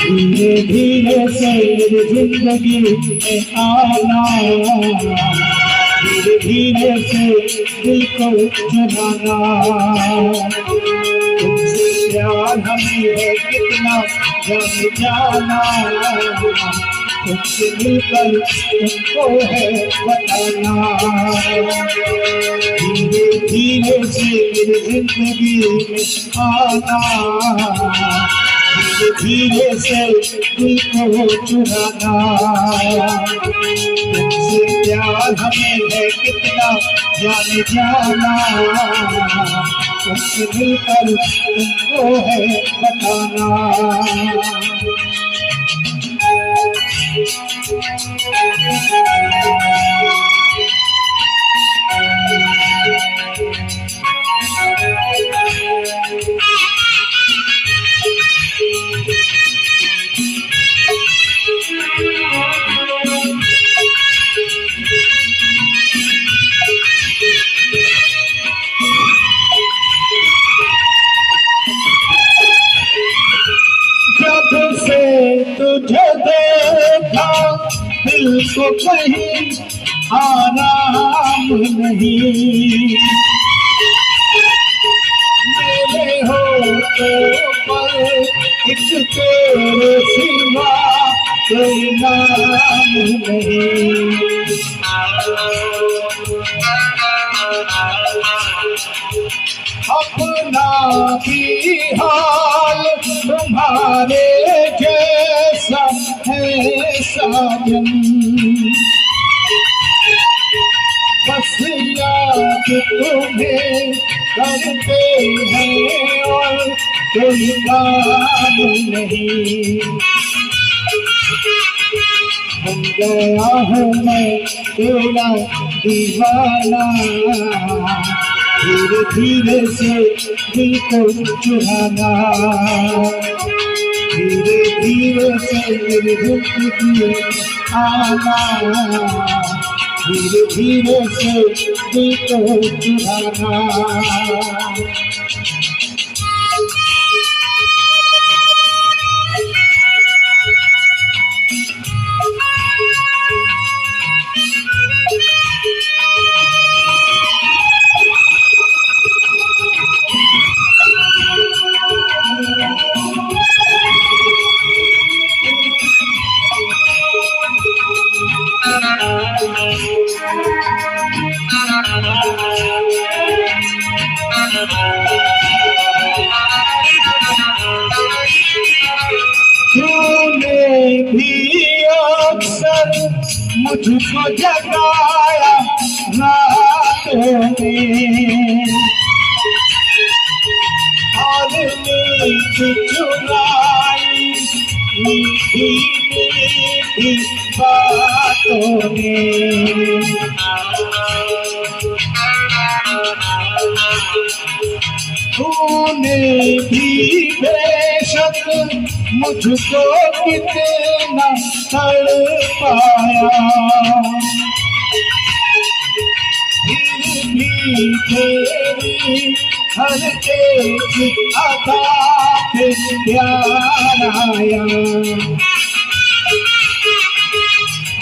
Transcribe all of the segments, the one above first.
धीरे धीरे से जिंदगी में आना, धीरे धीरे से दिल को चुराना। तुमसे प्यार हमें है कितना जान जाना, तुमसे मिलकर तुमको है बताना। धीरे धीरे से मेरी जिंदगी में आना, धीरे धीरे से दिल को चुराना। तुमसे प्यार हमें है कितना जान जाना, तुमसे मिलकर तुमको है बताना। जब से तुझे देखा दिल को कहीं आराम नहीं, मेरे होठों पर एक तेरे सिवा कोई नाम नहीं। अपना भी हाल तुम्हारे जैसा है साजन, बस याद तुम्हें करते हैं और कोई काम नहीं। बन गया हूँ मैं तेरा दीवाना, धीरे धीरे से दिल को चुराना। धीरे धीरे से मेरी जिंदगी आना, धीरे धीरे से दिल को चुराना। तूने भी अक्सर मुझको जगाया रातों में, और नींद चुराई मीठी मीठी बातों में। तूने भी बेशक मुझको कितना तड़पाया, फिर भी तेरी हर एक अदा पे प्यार आया।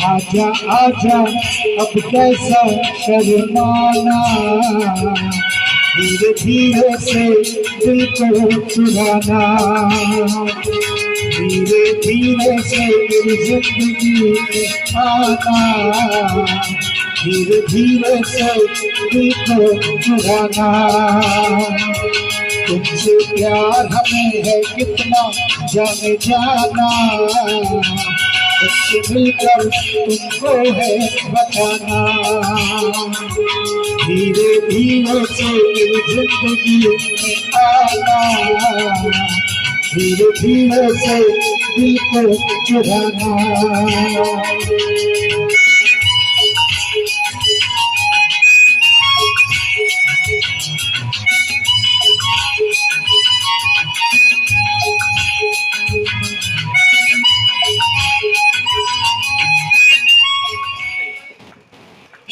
आजा आजा अब कैसा शर्माना, धीरे धीरे से दिल को चुराना। धीरे धीरे से मेरी जिंदगी में आना, धीरे धीरे से दिल को चुराना। तुमसे प्यार हमें है कितना जाने जाना, तुमसे मिलकर तुमको है बताना। धीरे धीरे से मेरी जिंदगी में आना, धीरे धीरे से दिल को चुराना।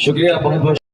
शुक्रिया बहुत बहुत